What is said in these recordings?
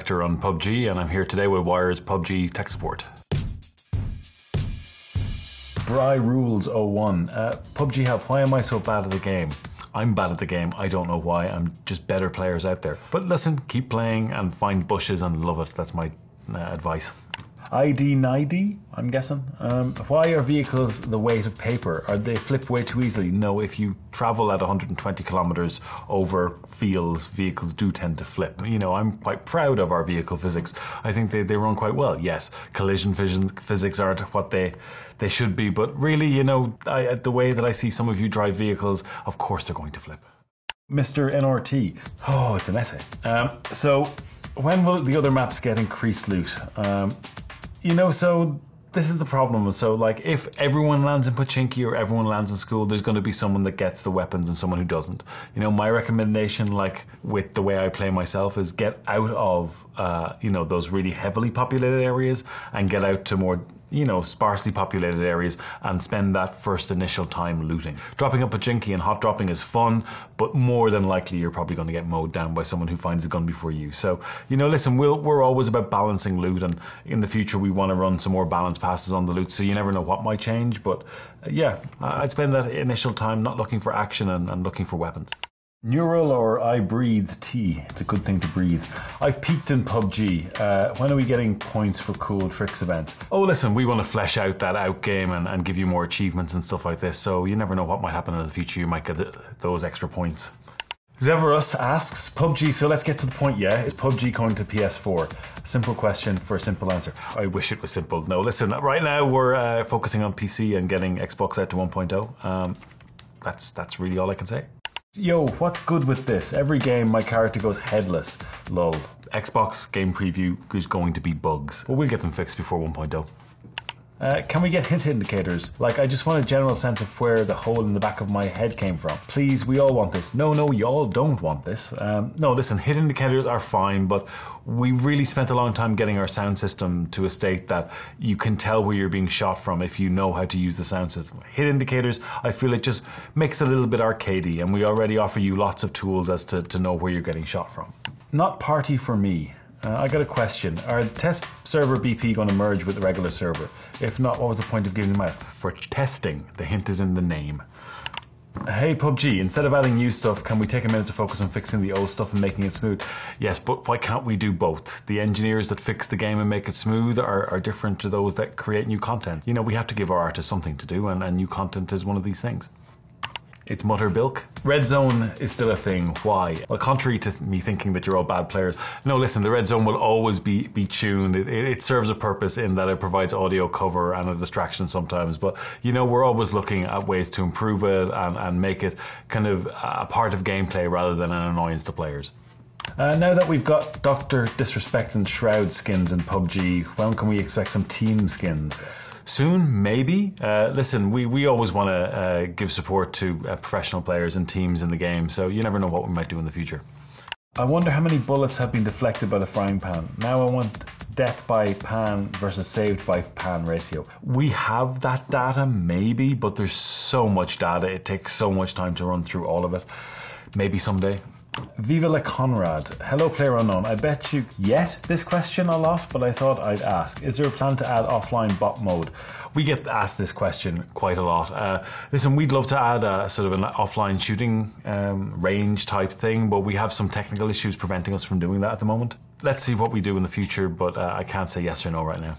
director on PUBG, and I'm here today with Wire's PUBG tech support. Bry Rules 01. PUBG help, why am I so bad at the game? I'm bad at the game, I don't know why, I'm just better players out there. But listen, keep playing and find bushes and love it, that's my advice. ID90, I'm guessing. Why are vehicles the weight of paper? Are they flip way too easily? No, if you travel at 120 kilometers over fields, vehicles do tend to flip. You know, I'm quite proud of our vehicle physics. I think they run quite well. Yes, collision physics aren't what they should be, but really, you know, the way that I see some of you drive vehicles, of course they're going to flip. Mr. NRT. Oh, it's an essay. So, when will the other maps get increased loot? You know, so this is the problem. So, like, if everyone lands in Pochinki or everyone lands in school, there's going to be someone that gets the weapons and someone who doesn't. You know, my recommendation, like, with the way I play myself, is get out of, you know, those really heavily populated areas and get out to more, you know, sparsely populated areas and spend that first initial time looting. Dropping up Pochinki and hot dropping is fun, but more than likely you're probably going to get mowed down by someone who finds a gun before you. So, you know, listen, we're always about balancing loot, and in the future we want to run some more balanced passes on the loot, so you never know what might change, but yeah, I'd spend that initial time not looking for action and looking for weapons. Neural or I breathe tea. It's a good thing to breathe. I've peaked in PUBG. When are we getting points for cool tricks events? Oh, listen, we want to flesh out that out game and give you more achievements and stuff like this, so you never know what might happen in the future. You might get those extra points. Zeverus asks, PUBG, so let's get to the point, yeah? Is PUBG going to PS4? Simple question for a simple answer. I wish it was simple. No, listen, right now we're focusing on PC and getting Xbox out to 1.0. That's really all I can say. Yo, what's good with this? Every game my character goes headless. Lol. Xbox game preview is going to be bugs, but we'll get them fixed before 1.0. Can we get hit indicators? Like, I just want a general sense of where the hole in the back of my head came from. Please, we all want this. No, y'all don't want this. No, listen, hit indicators are fine, but we really spent a long time getting our sound system to a state that you can tell where you're being shot from if you know how to use the sound system. Hit indicators, I feel it just makes it a little bit arcadey, and we already offer you lots of tools as to know where you're getting shot from. Not party for me. I got a question. Are test server BP going to merge with the regular server? If not, what was the point of giving them out? For testing. The hint is in the name. Hey PUBG, instead of adding new stuff, can we take a minute to focus on fixing the old stuff and making it smooth? Yes, but why can't we do both? The engineers that fix the game and make it smooth are different to those that create new content. You know, we have to give our artists something to do, and new content is one of these things. It's Mutterbilk. Red Zone is still a thing. Why? Well, contrary to me thinking that you're all bad players, no, listen, the Red Zone will always be tuned. It serves a purpose in that it provides audio cover and a distraction sometimes, but you know, we're always looking at ways to improve it and make it kind of a part of gameplay rather than an annoyance to players. Now that we've got Dr. Disrespect and Shroud skins in PUBG, when can we expect some team skins? Soon, maybe. Listen, we always want to give support to professional players and teams in the game, so you never know what we might do in the future. I wonder how many bullets have been deflected by the frying pan. Now I want death by pan versus saved by pan ratio. We have that data, maybe, but there's so much data, it takes so much time to run through all of it. Maybe someday. Viva la Conrad. Hello PlayerUnknown. I bet you get this question a lot, but I thought I'd ask. Is there a plan to add offline bot mode? We get asked this question quite a lot. Listen, we'd love to add a sort of an offline shooting range type thing, but we have some technical issues preventing us from doing that at the moment. Let's see what we do in the future, but I can't say yes or no right now.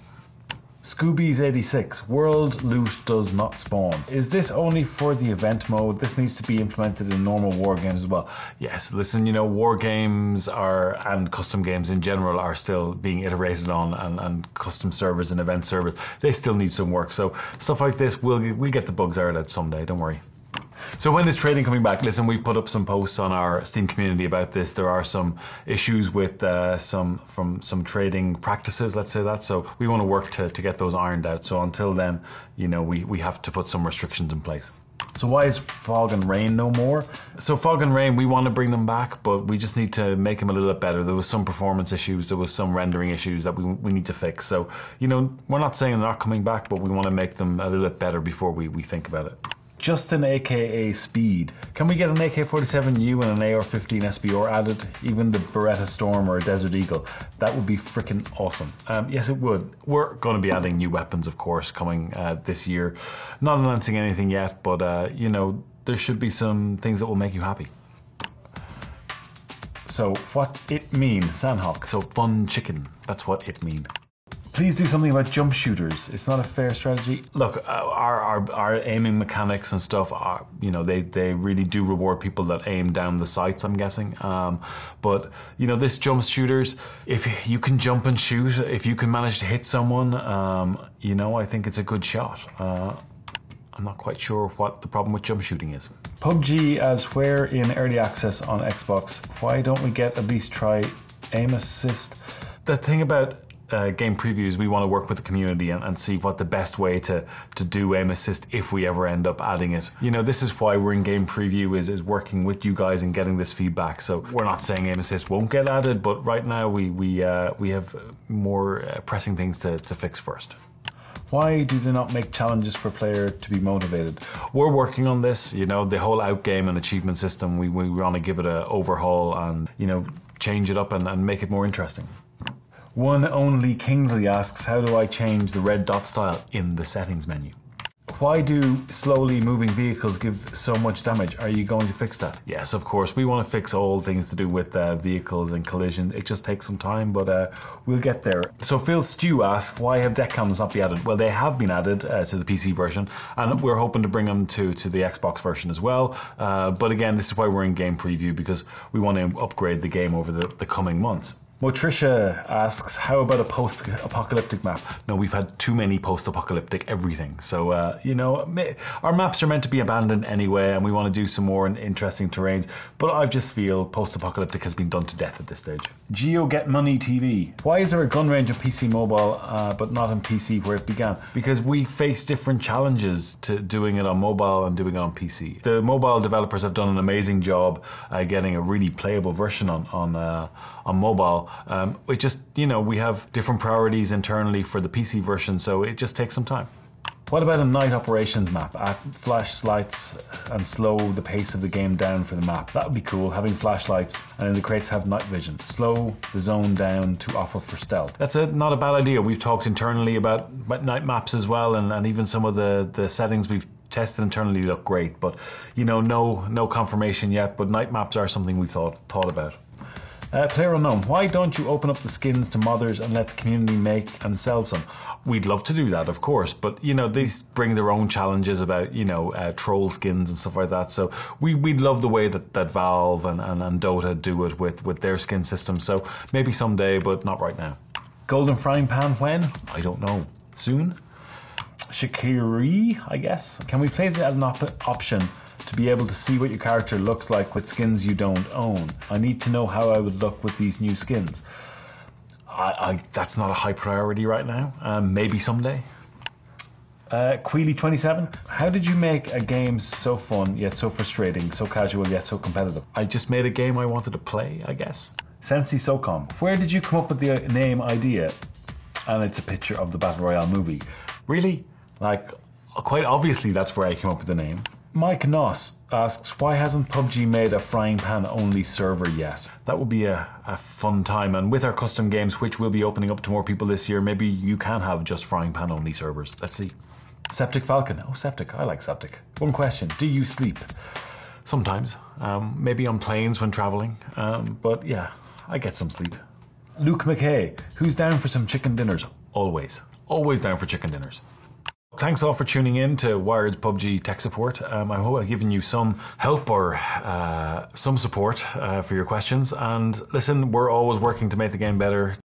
Scoobies86, world loot does not spawn. Is this only for the event mode? This needs to be implemented in normal war games as well. Yes, listen, you know, war games and custom games in general are still being iterated on, and custom servers and event servers, they still need some work. So stuff like this, we'll get the bugs ironed out someday, don't worry. So when is trading coming back? Listen, we've put up some posts on our Steam community about this. There are some issues with some trading practices, let's say that. So we want to work to get those ironed out. So until then, you know, we have to put some restrictions in place. So why is Fog and Rain no more? So Fog and Rain, we want to bring them back, but we just need to make them a little bit better. There was some performance issues, there was some rendering issues that we need to fix. So, you know, we're not saying they're not coming back, but we want to make them a little bit better before we think about it. Justin aka Speed. Can we get an AK-47U and an AR-15 SBR added? Even the Beretta Storm or a Desert Eagle. That would be freaking awesome. Yes, it would. We're going to be adding new weapons, of course, coming this year. Not announcing anything yet, but you know, there should be some things that will make you happy. So what it mean, Sandhawk? So fun chicken. That's what it mean. Please do something about jump shooters. It's not a fair strategy. Look, our aiming mechanics and stuff are, you know, they really do reward people that aim down the sights, I'm guessing. But, you know, this jump shooters, if you can jump and shoot, if you can manage to hit someone, you know, I think it's a good shot. I'm not quite sure what the problem with jump shooting is. PUBG as where in early access on Xbox. Why don't we get at least try aim assist? The thing about game previews, we want to work with the community and see what the best way to do aim assist if we ever end up adding it. You know, this is why we're in game preview, is working with you guys and getting this feedback. So we're not saying aim assist won't get added, but right now we have more pressing things to fix first. Why do they not make challenges for player to be motivated? We're working on this, you know, the whole outgame and achievement system. We want to give it an overhaul and, you know, change it up and make it more interesting. One only Kingsley asks, how do I change the red dot style in the settings menu? Why do slowly moving vehicles give so much damage? Are you going to fix that? Yes, of course. We want to fix all things to do with vehicles and collision. It just takes some time, but we'll get there. So Phil Stew asks, why have deck cams not been added? Well, they have been added to the PC version, and we're hoping to bring them to the Xbox version as well. But again, this is why we're in game preview, because we want to upgrade the game over the coming months. Motricia asks, how about a post-apocalyptic map? No, we've had too many post-apocalyptic everything. So, you know, our maps are meant to be abandoned anyway, and we want to do some more interesting terrains. But I just feel post-apocalyptic has been done to death at this stage. Geo Get Money TV. Why is there a gun range on PC mobile, but not on PC where it began? Because we face different challenges to doing it on mobile and doing it on PC. The mobile developers have done an amazing job getting a really playable version on mobile. It just, you know, we have different priorities internally for the PC version, so it just takes some time. What about a night operations map? Add flashlights and slow the pace of the game down for the map. That would be cool, having flashlights, and then the crates have night vision. Slow the zone down to offer for stealth. That's not a bad idea. We've talked internally about night maps as well, and even some of the settings we've tested internally look great, but, you know, no confirmation yet, but night maps are something we've thought about. PlayerUnknown, why don't you open up the skins to modders and let the community make and sell some? We'd love to do that, of course, but, you know, these bring their own challenges about, you know, troll skins and stuff like that. So we'd love the way that Valve and Dota do it with their skin system. So maybe someday, but not right now. Golden Frying Pan when? I don't know. Soon? Shakiri, I guess. Can we please add an option to be able to see what your character looks like with skins you don't own? I need to know how I would look with these new skins. That's not a high priority right now. Maybe someday. Queely27, how did you make a game so fun yet so frustrating, so casual yet so competitive? I just made a game I wanted to play, I guess. Sensi Socom, where did you come up with the name idea? And it's a picture of the Battle Royale movie. Really? Like, quite obviously that's where I came up with the name. Mike Noss asks, why hasn't PUBG made a frying pan only server yet? That would be a fun time, and with our custom games, which will be opening up to more people this year, maybe you can have just frying pan only servers. Let's see. Septic Falcon. Oh, Septic. I like Septic. One question. Do you sleep? Sometimes. Maybe on planes when traveling. But yeah, I get some sleep. Luke McKay. Who's down for some chicken dinners? Always. Always down for chicken dinners. Thanks all for tuning in to Wired's PUBG Tech Support. I hope I've given you some help or some support for your questions. And listen, we're always working to make the game better.